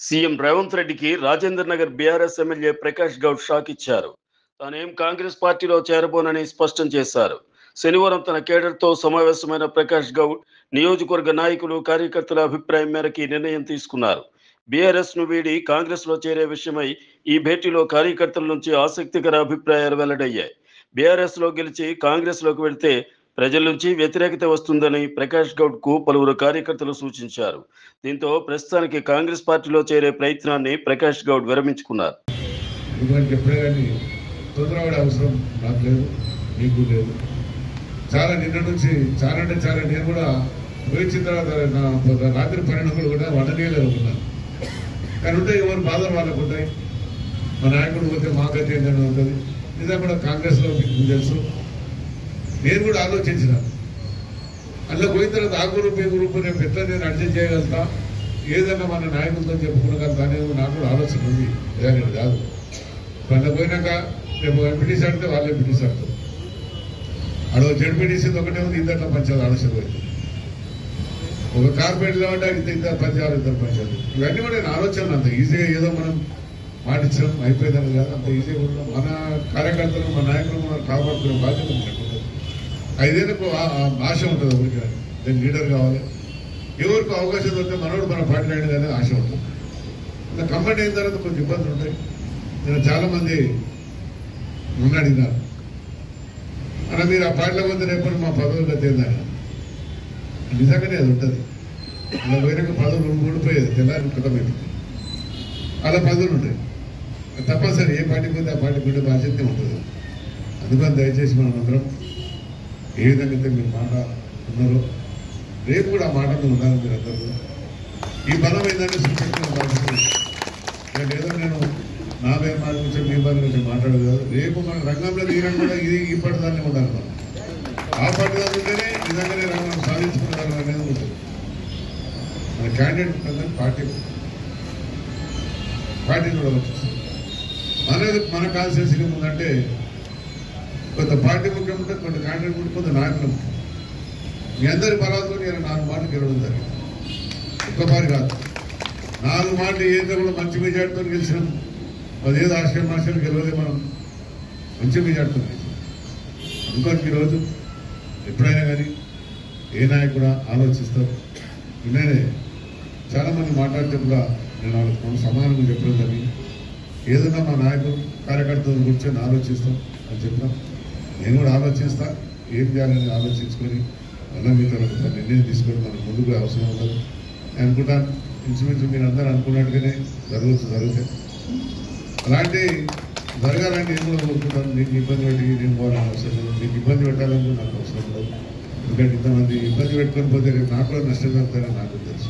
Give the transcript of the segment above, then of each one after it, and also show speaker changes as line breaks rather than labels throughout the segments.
CM Revanth రెడ్డికి Rajender Nagar BRS MLA Prakash Goud shock ఇచ్చారు. తానేం కాంగ్రెస్ పార్టీలో చేరబోనని స్పష్టం చేశారు. శనివారం తన కేడర్తో సమావేశమైన ప్రకాష్ గౌడ్ నియోజకవర్గ నాయకులు, కార్యకర్తల అభిప్రాయం మేరకు ఈ నిర్ణయం తీసుకున్నారు. బీఆర్ఎస్ ను వీడి కాంగ్రెస్ లో చేరే విషయమై ఈ భేటీలో కార్యకర్తల నుంచి ఆసక్తికర అభిప్రాయాలు వెల్లడయ్యాయి. బీఆర్ఎస్ లో గెలిచి కాంగ్రెస్ లోకి వెళ్తే ప్రజల నుంచి వ్యతిరేకత వస్తుందని ప్రకాష్ గౌడ్ కు పలువురు కార్యకర్తలు సూచించారు. దీంతో ప్రస్తుతానికి కాంగ్రెస్ పార్టీలో చేరే ప్రయత్నాన్ని ప్రకాష్ గౌడ్ విరమించుకున్నారు.
ఎందుకంటే ఎప్పుడే కానీ తొందరపడే అవసరం నాకు లేదు, మీకు లేదు. చాలా నిన్న నుంచి చాలా అంటే చాలా నేను కూడా వచ్చిన తర్వాత రాత్రి 12 కూడా వండనీయలు అనుకున్నాను. కానీ ఉంటే ఎవరు బాధలు వాళ్ళకు ఉంటాయి. మా నాయకుడు పోతే మాకైతే ఏంటనే ఉంటుంది. నిజంగా కూడా కాంగ్రెస్లో మీకు తెలుసు, నేను కూడా ఆలోచించిన అందులో పోయిన తర్వాత ఆ గ్రూప్ ఈ గ్రూప్ రేపు ఎట్లా నేను అడ్జస్ట్ చేయగలుగుతా, ఏదన్నా మన నాయకులతో చెప్పుకోగలుగుతా అనేది నాకు కూడా ఆలోచన ఉంది. ఏదైనా కాదు అందులో పోయినాక రేపు ఎంపీటీసీ ఆడితే వాళ్ళు ఎంపీటీసీ ఆడతారు. అడవ జడ్పీటీసీ ఒకటే ఉంది, ఇద్దరు పంచాయతీ ఆలోచన పోయింది. ఒక కార్పొరేట్లో అంటే ఇద్దరు పంచాలు ఇద్దరు పంచాలు. ఇవన్నీ కూడా నేను ఆలోచన అంత ఈజీగా ఏదో మనం మాటించడం అయిపోయిందని కాదు. అంత ఈజీగా కూడా మన కార్యకర్తలు మన నాయకులు మనం కాపాడుకునే బాధ్యత మనకు. 5 ఏళ్ళకు ఆశ ఉంటుంది ఎవరికి, నేను లీడర్ కావాలి, ఎవరికి అవకాశం దొరికితే మనోడు మన పార్టీ అనేది అనేది ఆశ ఉంటుంది. ఇలా కంబైన్ అయిన తర్వాత కొంచెం ఇబ్బందులు ఉంటాయి. నేను చాలా మంది నన్ను అడిగినారు, అలా మీరు ఆ పార్టీలో పోతే రేపు మా పదవుల్లో తేందని. నిజంగానే అది ఉంటుంది. అలా పోయినాక పదవులు ఊడిపోయేది, తెల్లారి కథమైంది. అలా పదవులు ఉంటాయి తప్పనిసరి. ఏ పార్టీ పోతే ఆ పార్టీ పోతే బాధ్యత ఉంటుంది. అందుకని దయచేసి మనం అందరం ఏ విధంగా అయితే మీరు మాట ఉన్నారో రేపు కూడా ఆ మాట ఉన్నారు. మీరు అందరూ ఈ బలం ఏంటంటే సృష్టించిన బాధ్యత. ఏదో నేను నా మాట గురించి మీ బాధ గురించి మాట్లాడదు కాదు. రేపు మన రంగంలో దిగడం కూడా ఇది ఇప్పటిదాన్ని ఉండాలి. మనం ఆ పట్టుదల ఉంటేనే నిజంగానే రంగం సాధించుకున్నారు అనేది ఉంటుంది. మన క్యాండిడేట్ ఉంటుంది, పార్టీ కూడా వచ్చింది. మన కాన్స్టిట్యూన్సీకి ముందంటే కొంత పార్టీ ముఖ్యం ఉంటుంది, కొంత క్యాండిడేట్ ఉంటుంది, కొంత నాయకులు ముఖ్యం. మీ అందరి బలాలతో నేను 4 మాటలు గెలవడం జరిగింది. ఒక్కపారి కాదు, 4 మాటలు ఏదో కూడా మంచి మెజార్టీతో గెలిచినాం. అదేదో ఆశ్రమాశ్రయం గెలవలే, మనం మంచి మెజార్టీతో గెలిచాం. ఇంకొకటి ఈరోజు ఎప్పుడైనా కానీ ఏ నాయకుడు కూడా ఆలోచిస్తారు. నేనే చాలామంది మాట్లాడితే కూడా నేను వాళ్ళకి సమానంగా చెప్పడం జరిగింది. ఏదన్నా మా నాయకులు కార్యకర్తలు కూర్చొని ఆలోచిస్తాం అని చెప్పినాం. నేను కూడా ఆలోచిస్తా, ఏం చేయాలని ఆలోచించుకొని మళ్ళీ మీతో నిర్ణయం తీసుకొని మనకు ముందుకు అవసరం ఉండదు. నేను అనుకుంటాను ఇంచుమించు మీరు అందరూ అనుకున్నట్టుగానే జరుగుతాయి. అలాంటి జరగాలని నేను కూడా కోరుకుంటాను. నీకు ఇబ్బంది పెట్టి నేను పోవాలని అవసరం లేదు, నీకు ఇబ్బంది పెట్టాలని నాకు అవసరం ఉండదు. ఎందుకంటే ఇంతమంది ఇబ్బంది పెట్టుకొని పోతే రేపు నాకు కూడా నష్టం జరుగుతారని నాకు తెలుసు.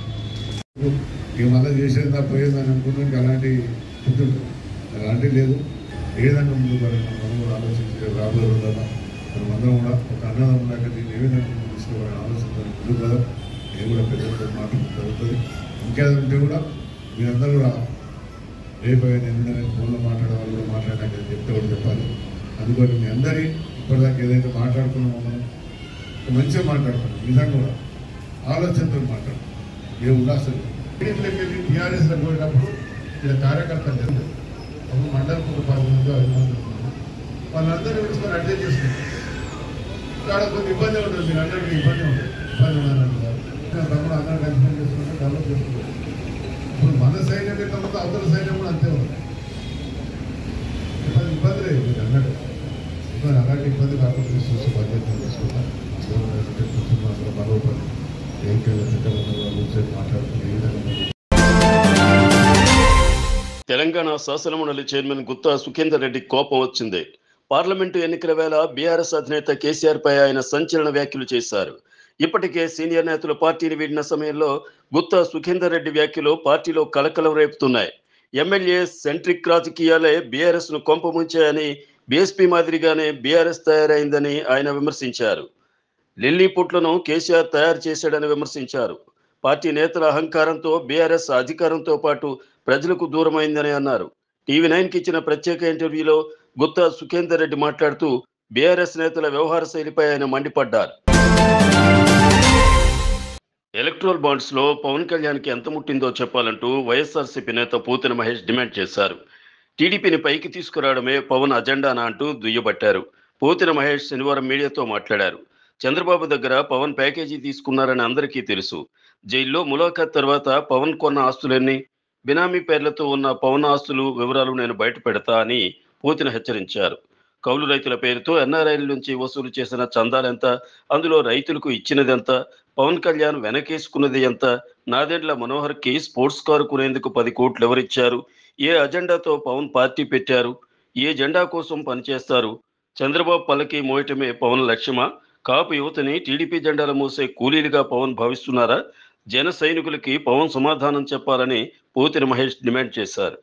ఇక మళ్ళీ చేసేదా పోయేదని అనుకున్నానికి అలాంటి బుద్ధి ఉంటుంది. అలాంటివి లేదు. ఏ విధంగా ముందు మనం కూడా ఆలోచించి రాబోయే రోజుల్లో మనం అందరం కూడా ఒక అన్నదం లాగా దీన్ని ఏ విధంగా తీసుకోవాలని ఆలోచించాలి. ముందు కదా నేను కూడా పెద్దలతో మాట్లాడడం జరుగుతుంది. ఇంకేదంటే కూడా మీరందరూ కూడా రేపు నేను ఫోన్లో మాట్లాడే వాళ్ళు కూడా మాట్లాడడానికి చెప్తే కూడా చెప్పాలి. అందుకని మీ అందరి ఇప్పటిదాకా ఏదైతే మాట్లాడుకున్నామో మనం మంచిగా మాట్లాడుతున్నాం. నిజంగా కూడా ఆలోచనతో మాట్లాడుతున్నాం. ఏ ఉల్లాసం వెళ్ళి టీఆర్ఎస్లో పోయినప్పుడు ఇక్కడ కార్యకర్తలు జరుగుతుంది. అప్పుడు మండలకు ఒక 10 మంది 5 మంది ఉంటున్నారు. వాళ్ళందరూ పిలుచుకొని అడ్జస్ట్ చేసుకుంటారు. ఇక్కడ కొంచెం ఇబ్బంది ఉంటుంది. మీరు అందరికీ ఇబ్బంది ఉంటుంది. ఇబ్బంది ఉందన్నారు తమ్ముడు అందరూ కన్ఫర్మ్ చేసుకుంటే డెవలప్ చేసుకుంటారు. ఇప్పుడు మన సైన్యం ఎట్లా అవతల సైన్యం కూడా అంతే ఉంది. ఇబ్బంది లేదు మీరు అన్నట్టు. అలాంటి ఇబ్బంది కాకుండా చూసి బాధ్యత తీసుకుంటాం. కూర్చున్న మరోపడి మాట్లాడుకుని ఏ విధంగా.
తెలంగాణ శాసనమండలి చైర్మన్ గుత్తా సుఖేందర్ రెడ్డి కోపం వచ్చింది. పార్లమెంటు ఎన్నికల వేళ బీఆర్ఎస్ అధినేత కేసీఆర్ పై ఆయన సంచలన వ్యాఖ్యలు చేశారు. ఇప్పటికే సీనియర్ నేతలు పార్టీని వీడిన సమయంలో గుత్తా సుఖేందర్ రెడ్డి వ్యాఖ్యలు పార్టీలో కలకలం రేపుతున్నాయి. ఎమ్మెల్యే సెంట్రిక్ రాజకీయాలే బీఆర్ఎస్ ను కొంపముంచాయని, బీఎస్పీ మాదిరిగానే బీఆర్ఎస్ తయారైందని ఆయన విమర్శించారు. లిల్లీపుట్లను కేసీఆర్ తయారు చేశాడని విమర్శించారు. పార్టీ నేతల అహంకారంతో బీఆర్ఎస్ అధికారంతో పాటు ప్రజలకు దూరమైందని అన్నారు. టీవీ9కి ఇచ్చిన ప్రత్యేక ఇంటర్వ్యూలో గుత్తా సుఖేందర్ రెడ్డి మాట్లాడుతూ బీఆర్ఎస్ నేతల వ్యవహార శైలిపై ఆయన మండిపడ్డారు. ఎలక్ట్రల్ బాండ్స్ లో పవన్ కళ్యాణ్కి ఎంత ముట్టిందో చెప్పాలంటూ వైఎస్ఆర్సీపీ నేత పోతిన మహేష్ డిమాండ్ చేశారు. టీడీపీని పైకి తీసుకురావడమే పవన్ అజెండానా అంటూ దుయ్యబట్టారు. పోతిన మహేష్ శనివారం మీడియాతో మాట్లాడారు. చంద్రబాబు దగ్గర పవన్ ప్యాకేజీ తీసుకున్నారని అందరికీ తెలుసు. జైల్లో ములాఖాత్ తర్వాత పవన్ కొన్న ఆస్తులన్నీ, బినామీ పేర్లతో ఉన్న పవన్ ఆస్తులు వివరాలు నేను బయట పెడతా అని పోతిన హెచ్చరించారు. కౌలు రైతుల పేరుతో ఎన్ఆర్ఐల నుంచి వసూలు చేసిన చందాలెంత, అందులో రైతులకు ఇచ్చినదెంత, పవన్ కళ్యాణ్ వెనకేసుకున్నది ఎంత, నాదెండ్ల మనోహర్కి స్పోర్ట్స్ కారు కొనేందుకు 10 కోట్లు ఎవరిచ్చారు, ఏ అజెండాతో పవన్ పార్టీ పెట్టారు, ఏ జెండా కోసం పనిచేస్తారు, చంద్రబాబు పల్లకి మోయటమే పవన్ లక్ష్యమా, కాపు యువతని టీడీపీ జెండాలు మోసే కూలీలుగా పవన్ భావిస్తున్నారా, జన సైనికులకి పవన్ సమాధానం చెప్పాలని పోతిన మహేష్ డిమాండ్ చేశారు.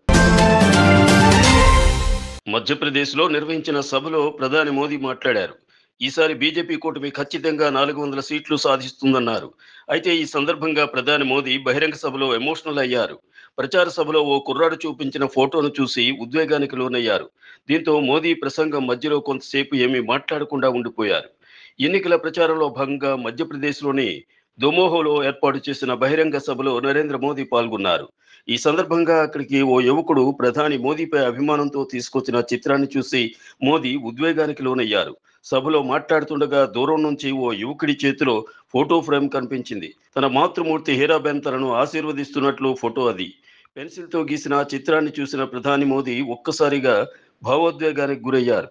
మధ్యప్రదేశ్లో నిర్వహించిన సభలో ప్రధాని మోదీ మాట్లాడారు. ఈసారి బీజేపీ కూటమి ఖచ్చితంగా 400 సీట్లు సాధిస్తుందన్నారు. అయితే ఈ సందర్భంగా ప్రధాని మోదీ బహిరంగ సభలో ఎమోషనల్ అయ్యారు. ప్రచార సభలో ఓ కుర్రాడు చూపించిన ఫోటోను చూసి ఉద్వేగానికి లోనయ్యారు. దీంతో మోదీ ప్రసంగం మధ్యలో కొంతసేపు ఏమీ మాట్లాడకుండా ఉండిపోయారు. ఎన్నికల ప్రచారంలో భాగంగా మధ్యప్రదేశ్లోని దోమోహోలో ఏర్పాటు చేసిన బహిరంగ సభలో నరేంద్ర మోదీ పాల్గొన్నారు. ఈ సందర్భంగా అక్కడికి ఓ యువకుడు ప్రధాని మోదీపై అభిమానంతో తీసుకొచ్చిన చిత్రాన్ని చూసి మోదీ ఉద్వేగానికి లోనయ్యారు. సభలో మాట్లాడుతుండగా దూరం నుంచి ఓ యువకుడి చేతిలో ఫోటో ఫ్రేమ్ కనిపించింది. తన మాతృమూర్తి హీరాబెన్ తనను ఆశీర్వదిస్తున్నట్లు ఫోటో అది. పెన్సిల్తో గీసిన ఆ చిత్రాన్ని చూసిన ప్రధాని మోదీ ఒక్కసారిగా భావోద్వేగానికి గురయ్యారు.